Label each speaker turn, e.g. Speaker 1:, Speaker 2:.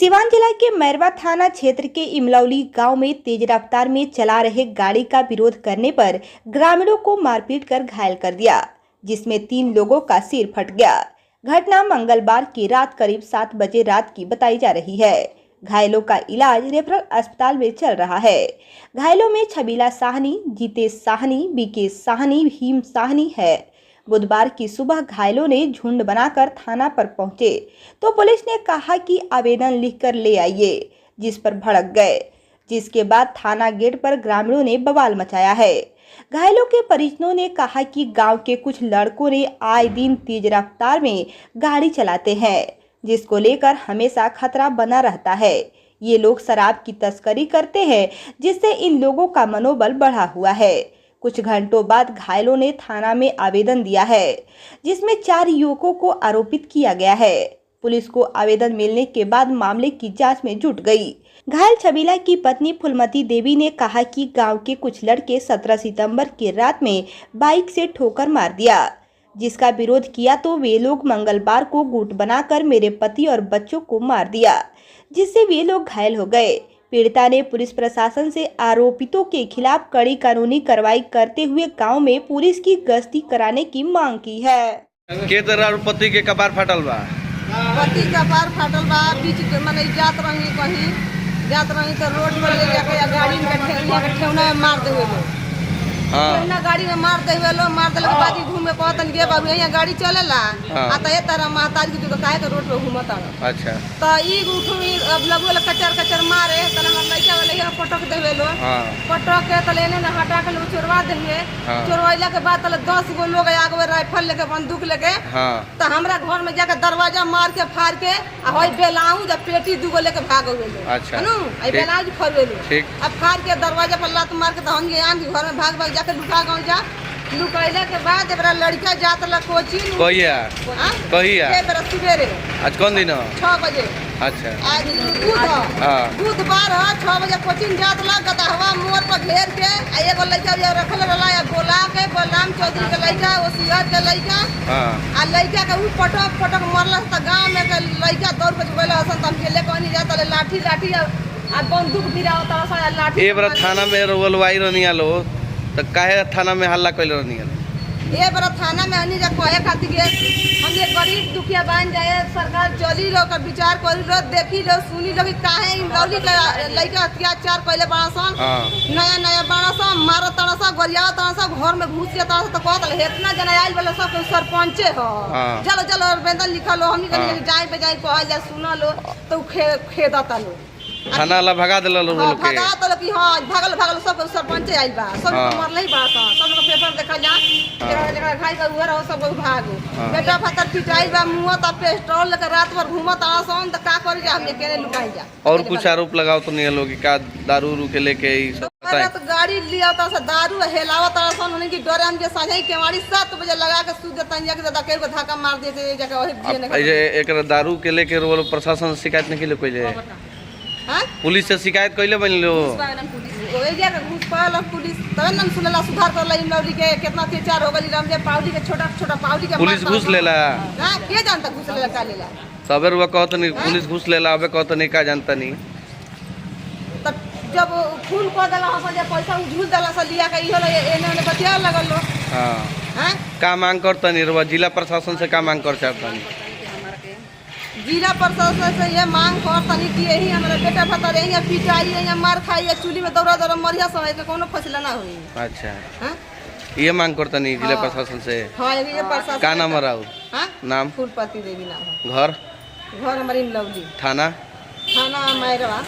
Speaker 1: सिवान जिला के मैरवा थाना क्षेत्र के इमलौली गांव में तेज रफ्तार में चला रहे गाड़ी का विरोध करने पर ग्रामीणों को मारपीट कर घायल कर दिया, जिसमें 3 लोगों का सिर फट गया। घटना मंगलवार की रात करीब 7 बजे रात की बताई जा रही है। घायलों का इलाज रेफरल अस्पताल में चल रहा है। घायलों में छबीला साहनी, जीतेश साहनी, बीके साहनी, भीम साहनी है। बुधवार की सुबह घायलों ने झुंड बनाकर थाना पर पहुंचे तो पुलिस ने कहा कि आवेदन लिखकर ले आइए, जिस पर भड़क गए, जिसके बाद थाना गेट पर ग्रामीणों ने बवाल मचाया है। घायलों के परिजनों ने कहा कि गांव के कुछ लड़कों ने आए दिन तेज रफ्तार में गाड़ी चलाते हैं, जिसको लेकर हमेशा खतरा बना रहता है। ये लोग शराब की तस्करी करते हैं, जिससे इन लोगों का मनोबल बढ़ा हुआ है। कुछ घंटों बाद घायलों ने थाना में आवेदन दिया है, जिसमें 4 युवकों को आरोपित किया गया है। पुलिस को आवेदन मिलने के बाद मामले की जांच में जुट गई। घायल छबीला की पत्नी फूलमती देवी ने कहा कि गांव के कुछ लड़के 17 सितंबर की रात में बाइक से ठोकर मार दिया, जिसका विरोध किया तो वे लोग मंगलवार को गुट बनाकर मेरे पति और बच्चों को मार दिया, जिससे वे लोग घायल हो गए। पीड़िता ने पुलिस प्रशासन से आरोपितों के खिलाफ कड़ी कानूनी कार्रवाई करते हुए गांव में पुलिस की गश्ती कराने की मांग की है।
Speaker 2: के तरह पति के कपार फाटल बा?
Speaker 3: पति कपार फाटल बा। बीच माने जात रही तो रोड पर ले जाके गाड़ी में ठेवना मार देवे लो। ठेवना गाड़ी में मार देवे लो। मार देले के बाद घूमे कहतन के बाबू यहाँ गाड़ी चलेला आ त ए तरह महतारी के काहे के रोड पे घूमता।
Speaker 2: अच्छा
Speaker 3: तो ई उठुई अब लगो कचर मारे तले हम लइका वाले यहाँ पटक देवे लो। पटक के तले ने हटा के लोग चोरवा देंगे। चोरवाइला के बाद तले 10 गो लोग आगे राइफल लेके बंदूक लेके तो हमरा घर में जाके दरवाजा मार के फाड़ के आ होई बेलाऊ जब पेटी 2 गो लेके भाग गए।
Speaker 2: अच्छा
Speaker 3: नु आई बेलाऊ फरवेलो। अब फाड़ के दरवाजा पर लात मार के तो हम यहाँ घर में भाग जाके लुका गाँव जा। लुकैला के बाद एबरा लड़का जात ला कोचिंग कहिया सवेरे।
Speaker 2: आज कौन दिन?
Speaker 3: 6 बजे।
Speaker 2: अच्छा
Speaker 3: आज बुधवार 6 बजे कोचिंग जात ला। गदहवा मोड़ पर घेर के एगो लड़का रखल रहा बोला के बलराम चौधरी के लड़का ओसियार के लड़का आ लड़का के पटक मरल त गांव में के लड़का दौड़ के गइल हसन त खेले कहनी जात लाठी आ बंदूक गिरावत सा लाठी।
Speaker 2: ए बरा थाना में रोलवाई रहनिया लो तो काहे थाना में हल्ला कइल रहनिया?
Speaker 3: ए बरा थाना में हनी जा कहे खातिर के हम ये गरीब दुखिया बन जाए सरकार चली लो का विचार करी लो, देखी लो, सुनी लो कि काहे इमलौली के लइका अत्याचार कइले बाड़सन। नया बाड़सन मारत तड़सन गरियावत तड़सन घर में घुस के तड़सन तो कहत हेतना जना आइल वाला सब सरपंचे हो। चलो आवेदन लिखा लो हमनी के जाए पे जाए कहल जा सुन लो तो खेदता लो।
Speaker 2: थाना ला भगा देल लो लोग के।
Speaker 3: भगा तो कि हां भागल सब सरपंच आइल बा। सब मरले ही बा। सब लोग पेपर देखा जा जेकरा खाई का उहर हो सब भागो। बेटा फतर पिटाई बा मुंह त पेट्रोल लेके रात भर घूमत आसन त का करी जा हम केने लुकाई जा।
Speaker 2: और कुछ आरोप लगाओ तो नहीं लोग का दारू के लेके ई सब
Speaker 3: बताए तो गाड़ी लिया त दारू हेलावत आसन उन्हें की डरे हम के साझे केवाड़ी 7 बजे लगा के सूद तंजा के दादा के धक्का मार देते जगह ओही दिए
Speaker 2: ने। एक दारू के लेके रोल प्रशासन शिकायत नहीं के कोइले? पुलिस से शिकायत कइले बन लो?
Speaker 3: पुलिस तब न सुनला सुधार करला इमलौली के कितना अत्याचार हो गई। रामदेव पाउडी के छोटा पाउडी के
Speaker 2: पुलिस घुस लेला।
Speaker 3: हां के जानता घुस लेला का लेला?
Speaker 2: सबेर वो कहत नहीं पुलिस घुस लेला, अबे कहत नहीं का जानता नहीं।
Speaker 3: तब जब फूल को देला हसन जे पैसा उझुल देला से लिया के इहो एने बतिया लगल लो। हां
Speaker 2: का मांग करता नहीं रवा? जिला प्रशासन से का मांग कर चाहता नहीं?
Speaker 3: जिला प्रशासन से ये मांग करतनी कि यही हमारे बेटा भतर यही पिटाई यही मार खाई चूल्ही में दौड़ा मरिया समय के कोनो फैसला ना होई। अच्छा
Speaker 2: ये मांग करता नहीं जिला प्रशासन से? हां ये प्रशासन का नाम राउ? हां नाम
Speaker 3: फूलपति देवी नाम।
Speaker 2: घर
Speaker 3: हमारी इमलौली।
Speaker 2: थाना
Speaker 3: मैरवा।